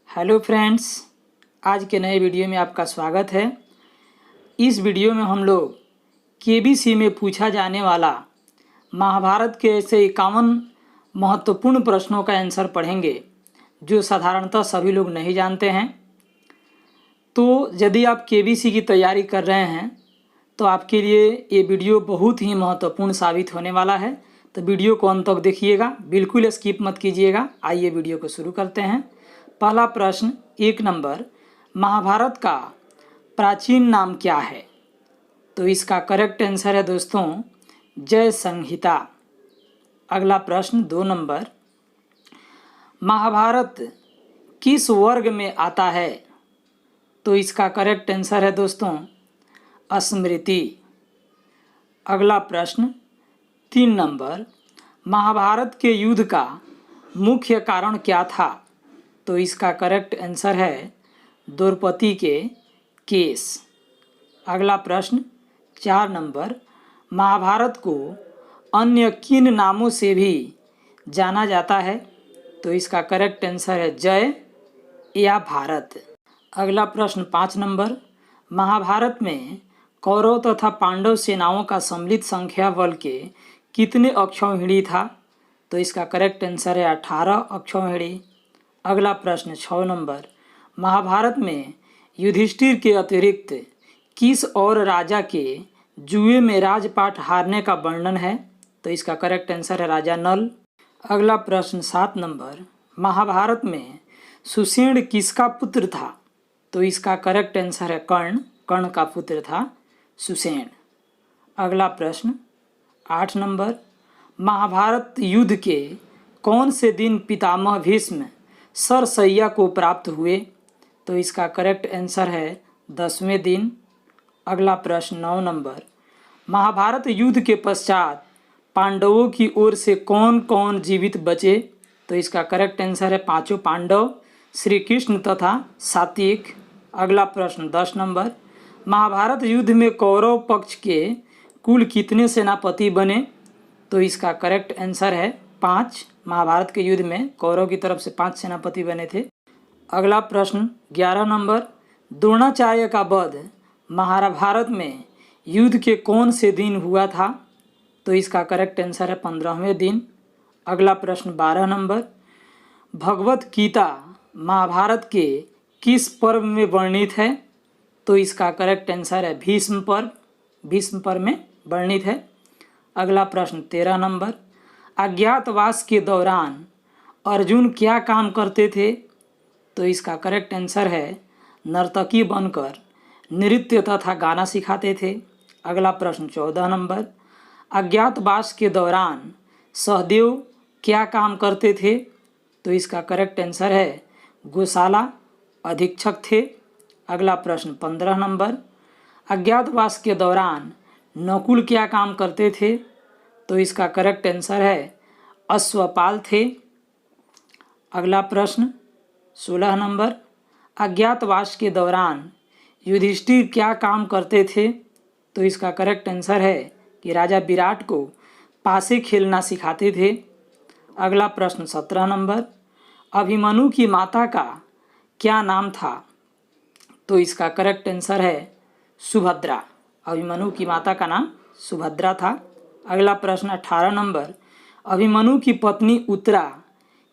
Hello friends, आज के नए वीडियो में आपका स्वागत है। इस वीडियो में हम लोग केबीसी में पूछा जाने वाला महाभारत के ऐसे 51 महत्वपूर्ण प्रश्नों का आंसर पढ़ेंगे जो साधारणतः सभी लोग नहीं जानते हैं। तो यदि आप केबीसी की तैयारी कर रहे हैं तो आपके लिए ये वीडियो बहुत ही महत्वपूर्ण साबित होने वाला है। तो वीडियो को अंत तक देखिएगा, बिल्कुल स्किप मत कीजिएगा। आइए वीडियो को शुरू करते हैं। पहला प्रश्न 1 नंबर, महाभारत का प्राचीन नाम क्या है? तो इसका करेक्ट आंसर है दोस्तों जय संहिता। अगला प्रश्न 2 नंबर, महाभारत किस वर्ग में आता है? तो इसका करेक्ट आंसर है दोस्तों स्मृति। अगला प्रश्न 3 नंबर, महाभारत के युद्ध का मुख्य कारण क्या था? तो इसका करेक्ट आंसर है द्रौपदी के केस। अगला प्रश्न 4 नंबर, महाभारत को अन्य किन नामों से भी जाना जाता है? तो इसका करेक्ट आंसर है जय या भारत। अगला प्रश्न 5 नंबर, महाभारत में कौरव तथा पांडव सेनाओं का सम्मिलित संख्या बल के कितने अक्षौहिणी था? तो इसका करेक्ट आंसर है 18 अक्षौहिणी। अगला प्रश्न 6 नंबर, महाभारत में युधिष्ठिर के अतिरिक्त किस और राजा के जुए में राजपाट हारने का वर्णन है? तो इसका करेक्ट आंसर है राजा नल। अगला प्रश्न 7 नंबर, महाभारत में सुषेण किसका पुत्र था? तो इसका करेक्ट आंसर है कर्ण का पुत्र था सुषेण। अगला प्रश्न 8 नंबर, महाभारत युद्ध के कौन से दिन पितामह भीष्म सरसैया को प्राप्त हुए? तो इसका करेक्ट आंसर है 10वें दिन। अगला प्रश्न 9 नंबर, महाभारत युद्ध के पश्चात पांडवों की ओर से कौन कौन जीवित बचे? तो इसका करेक्ट आंसर है 5 पांडव, श्री कृष्ण तथा सात्विक। अगला प्रश्न 10 नंबर, महाभारत युद्ध में कौरव पक्ष के कुल कितने सेनापति बने? तो इसका करेक्ट आंसर है 5। महाभारत के युद्ध में कौरव की तरफ से 5 सेनापति बने थे। अगला प्रश्न 11 नंबर, द्रोणाचार्य का वध महाभारत में युद्ध के कौन से दिन हुआ था? तो इसका करेक्ट आंसर है 15वें दिन। अगला प्रश्न 12 नंबर, भगवत गीता महाभारत के किस पर्व में वर्णित है? तो इसका करेक्ट आंसर है भीष्म पर्व में वर्णित है। अगला प्रश्न 13 नंबर, अज्ञातवास के दौरान अर्जुन क्या काम करते थे? तो इसका करेक्ट आंसर है नर्तकी बनकर नृत्य तथा गाना सिखाते थे। अगला प्रश्न 14 नंबर, अज्ञातवास के दौरान सहदेव क्या काम करते थे? तो इसका करेक्ट आंसर है गौशाला अधीक्षक थे। अगला प्रश्न 15 नंबर, अज्ञातवास के दौरान नकुल क्या काम करते थे? तो इसका करेक्ट आंसर है अश्वपाल थे। अगला प्रश्न 16 नंबर, अज्ञातवास के दौरान युधिष्ठिर क्या काम करते थे? तो इसका करेक्ट आंसर है कि राजा विराट को पासे खेलना सिखाते थे। अगला प्रश्न 17 नंबर, अभिमन्यु की माता का क्या नाम था? तो इसका करेक्ट आंसर है सुभद्रा। अभिमन्यु की माता का नाम सुभद्रा था। अगला प्रश्न 18 नंबर, अभिमन्यु की पत्नी उत्तरा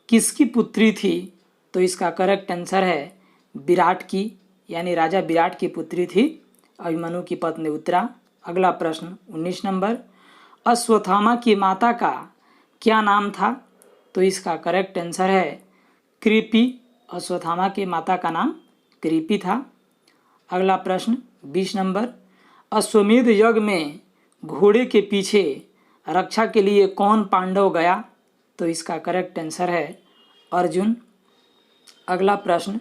किसकी पुत्री थी? तो इसका करेक्ट आंसर है विराट की, यानी राजा विराट की पुत्री थी अभिमन्यु की पत्नी उत्तरा। अगला प्रश्न 19 नंबर, अश्वत्थामा की माता का क्या नाम था? तो इसका करेक्ट आंसर है कृपि। अश्वत्थामा की माता का नाम कृपि था। अगला प्रश्न 20 नंबर, अश्वमेध यज्ञ में घोड़े के पीछे रक्षा के लिए कौन पांडव गया? तो इसका करेक्ट आंसर है अर्जुन। अगला प्रश्न,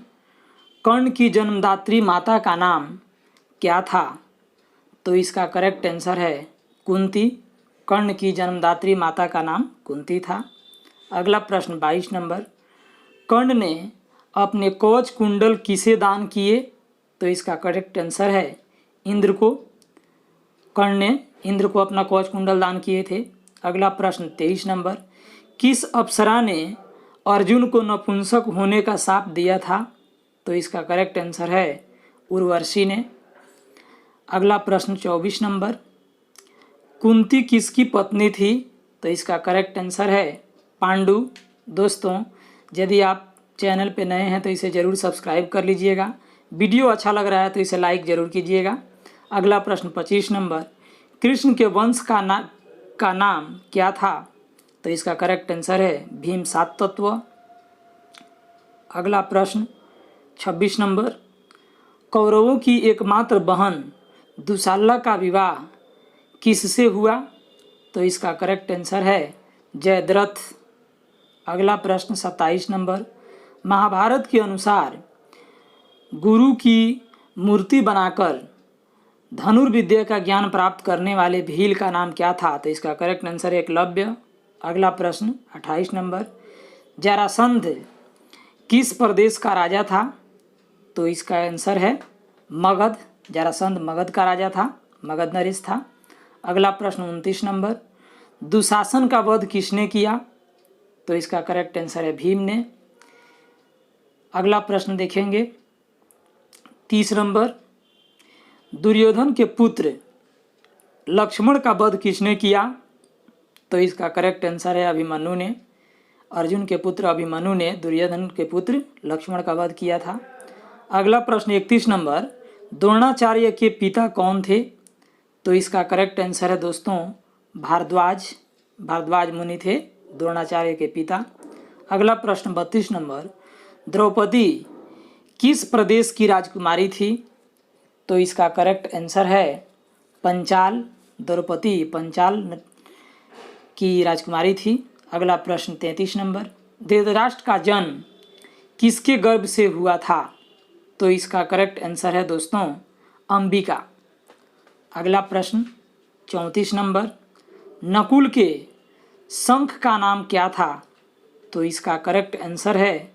कर्ण की जन्मदात्री माता का नाम क्या था? तो इसका करेक्ट आंसर है कुंती। कर्ण की जन्मदात्री माता का नाम कुंती था। अगला प्रश्न 22 नंबर, कर्ण ने अपने कवच कुंडल किसे दान किए? तो इसका करेक्ट आंसर है इंद्र को। कर्ण ने इंद्र को अपना कवच कुंडल दान किए थे। अगला प्रश्न 23 नंबर, किस अप्सरा ने अर्जुन को नपुंसक होने का शाप दिया था? तो इसका करेक्ट आंसर है उर्वशी ने। अगला प्रश्न 24 नंबर, कुंती किसकी पत्नी थी? तो इसका करेक्ट आंसर है पांडु। दोस्तों, यदि आप चैनल पे नए हैं तो इसे ज़रूर सब्सक्राइब कर लीजिएगा। वीडियो अच्छा लग रहा है तो इसे लाइक ज़रूर कीजिएगा। अगला प्रश्न 25 नंबर, कृष्ण के वंश का नाम क्या था? तो इसका करेक्ट आंसर है भीम सात तत्व। अगला प्रश्न 26 नंबर, कौरवों की एकमात्र बहन दुशाला का विवाह किससे हुआ? तो इसका करेक्ट आंसर है जयद्रथ। अगला प्रश्न 27 नंबर, महाभारत के अनुसार गुरु की मूर्ति बनाकर धनुर्विद्या का ज्ञान प्राप्त करने वाले भील का नाम क्या था? तो इसका करेक्ट आंसर है एकलव्य। अगला प्रश्न 28 नंबर, जरासंध किस प्रदेश का राजा था? तो इसका आंसर है मगध। जरासंध मगध का राजा था, मगध नरेश था। अगला प्रश्न 29 नंबर, दुशासन का वध किसने किया? तो इसका करेक्ट आंसर है भीम ने। अगला प्रश्न देखेंगे 30 नंबर, दुर्योधन के पुत्र लक्ष्मण का वध किसने किया? तो इसका करेक्ट आंसर है अभिमन्यु ने। अर्जुन के पुत्र अभिमन्यु ने दुर्योधन के पुत्र लक्ष्मण का वध किया था। अगला प्रश्न 31 नंबर, द्रोणाचार्य के पिता कौन थे? तो इसका करेक्ट आंसर है दोस्तों भारद्वाज मुनि थे द्रोणाचार्य के पिता। अगला प्रश्न 32 नंबर, द्रौपदी किस प्रदेश की राजकुमारी थी? तो इसका करेक्ट आंसर है पंचाल। द्रौपदी पंचाल की राजकुमारी थी। अगला प्रश्न 33 नंबर, धृतराष्ट्र का जन्म किसके गर्भ से हुआ था? तो इसका करेक्ट आंसर है दोस्तों अंबिका। अगला प्रश्न 34 नंबर, नकुल के शंख का नाम क्या था? तो इसका करेक्ट आंसर है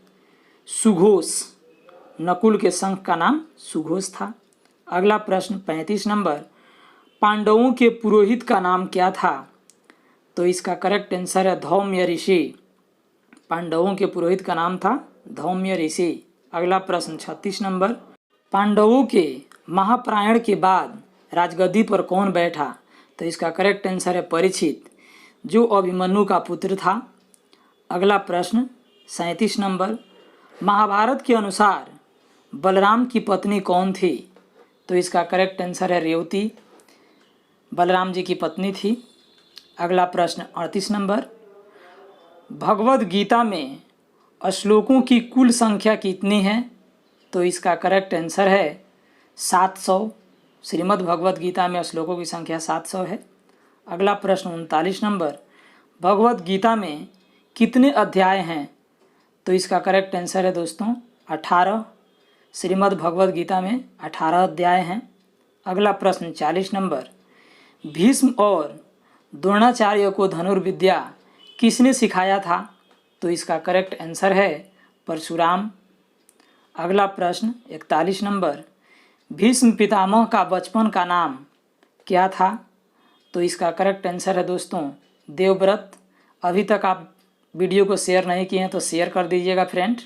सुघोष। नकुल के शंख का नाम सुघोष था। अगला प्रश्न 35 नंबर, पांडवों के पुरोहित का नाम क्या था? तो इसका करेक्ट आंसर है धौम्य ऋषि। पांडवों के पुरोहित का नाम था धौम्य ऋषि। अगला प्रश्न 36 नंबर, पांडवों के महाप्रायण के बाद राजगद्दी पर कौन बैठा? तो इसका करेक्ट आंसर है परीक्षित, जो अभिमन्यु का पुत्र था। अगला प्रश्न 37 नंबर, महाभारत के अनुसार बलराम की पत्नी कौन थी? तो इसका करेक्ट आंसर है रेवती, बलराम जी की पत्नी थी। अगला प्रश्न 38 नंबर, भगवद गीता में श्लोकों की कुल संख्या कितनी है? तो इसका करेक्ट आंसर है 700। श्रीमद् भगवद गीता में श्लोकों की संख्या 700 है। अगला प्रश्न 39 नंबर, भगवद गीता में कितने अध्याय हैं? तो इसका करेक्ट आंसर है दोस्तों 18। श्रीमद् भगवद गीता में 18 अध्याय हैं। अगला प्रश्न 40 नंबर, भीष्म और द्रोणाचार्य को धनुर्विद्या किसने सिखाया था? तो इसका करेक्ट आंसर है परशुराम। अगला प्रश्न 41 नंबर, भीष्म पितामह का बचपन का नाम क्या था? तो इसका करेक्ट आंसर है दोस्तों देवव्रत। अभी तक आप वीडियो को शेयर नहीं किए हैं तो शेयर कर दीजिएगा फ्रेंड।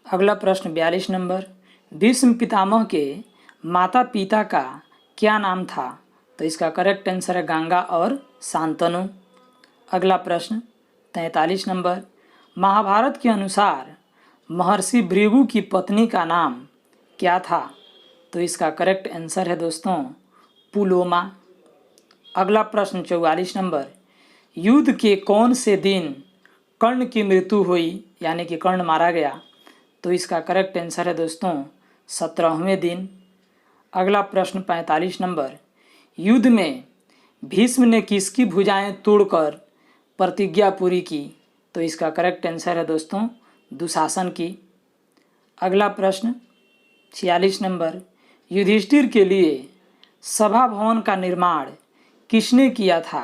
अगला प्रश्न 42 नंबर, भीष्म पितामह के माता पिता का क्या नाम था? तो इसका करेक्ट आंसर है गंगा और शांतनु। अगला प्रश्न 43 नंबर, महाभारत के अनुसार महर्षि भृगु की पत्नी का नाम क्या था? तो इसका करेक्ट आंसर है दोस्तों पुलोमा। अगला प्रश्न 44 नंबर, युद्ध के कौन से दिन कर्ण की मृत्यु हुई, यानी कि कर्ण मारा गया? तो इसका करेक्ट आंसर है दोस्तों 17वें दिन। अगला प्रश्न 45 नंबर, युद्ध में भीष्म ने किसकी भुजाएं तोड़कर प्रतिज्ञा पूरी की? तो इसका करेक्ट आंसर है दोस्तों दुशासन की। अगला प्रश्न 46 नंबर, युधिष्ठिर के लिए सभा भवन का निर्माण किसने किया था?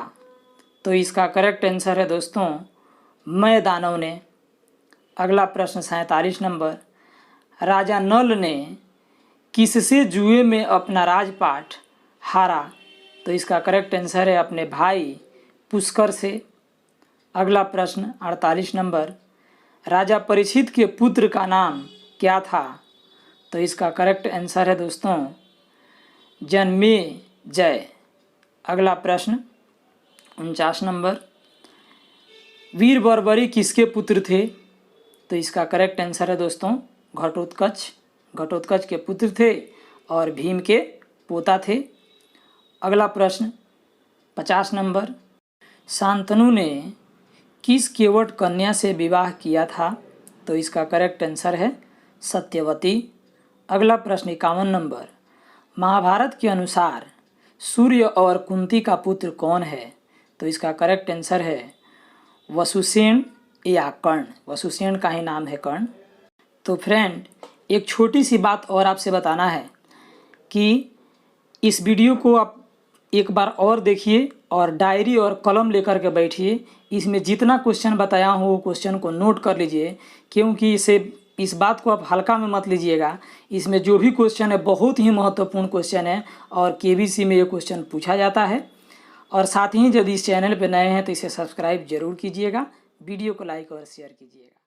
तो इसका करेक्ट आंसर है दोस्तों मय दानव ने। अगला प्रश्न 47 नंबर, राजा नल ने किससे जुए में अपना राजपाट हारा? तो इसका करेक्ट आंसर है अपने भाई पुष्कर से। अगला प्रश्न 48 नंबर, राजा परीक्षित के पुत्र का नाम क्या था? तो इसका करेक्ट आंसर है दोस्तों जन्मेजय। अगला प्रश्न 49 नंबर, वीर बर्बरी किसके पुत्र थे? तो इसका करेक्ट आंसर है दोस्तों घटोत्कच। घटोत्कच के पुत्र थे और भीम के पोता थे। अगला प्रश्न 50 नंबर, शांतनु ने किस केवट कन्या से विवाह किया था? तो इसका करेक्ट आंसर है सत्यवती। अगला प्रश्न 51 नंबर, महाभारत के अनुसार सूर्य और कुंती का पुत्र कौन है? तो इसका करेक्ट आंसर है वसुसेन या कर्ण। वसुसेन का ही नाम है कर्ण। तो फ्रेंड, एक छोटी सी बात और आपसे बताना है कि इस वीडियो को आप एक बार और देखिए और डायरी और कलम लेकर के बैठिए। इसमें जितना क्वेश्चन बताया हूँ वो क्वेश्चन को नोट कर लीजिए, क्योंकि इस बात को आप हल्का में मत लीजिएगा। इसमें जो भी क्वेश्चन है बहुत ही महत्वपूर्ण क्वेश्चन है और केबीसी में ये क्वेश्चन पूछा जाता है। और साथ ही यदि इस चैनल पर नए हैं तो इसे सब्सक्राइब जरूर कीजिएगा, वीडियो को लाइक और शेयर कीजिएगा।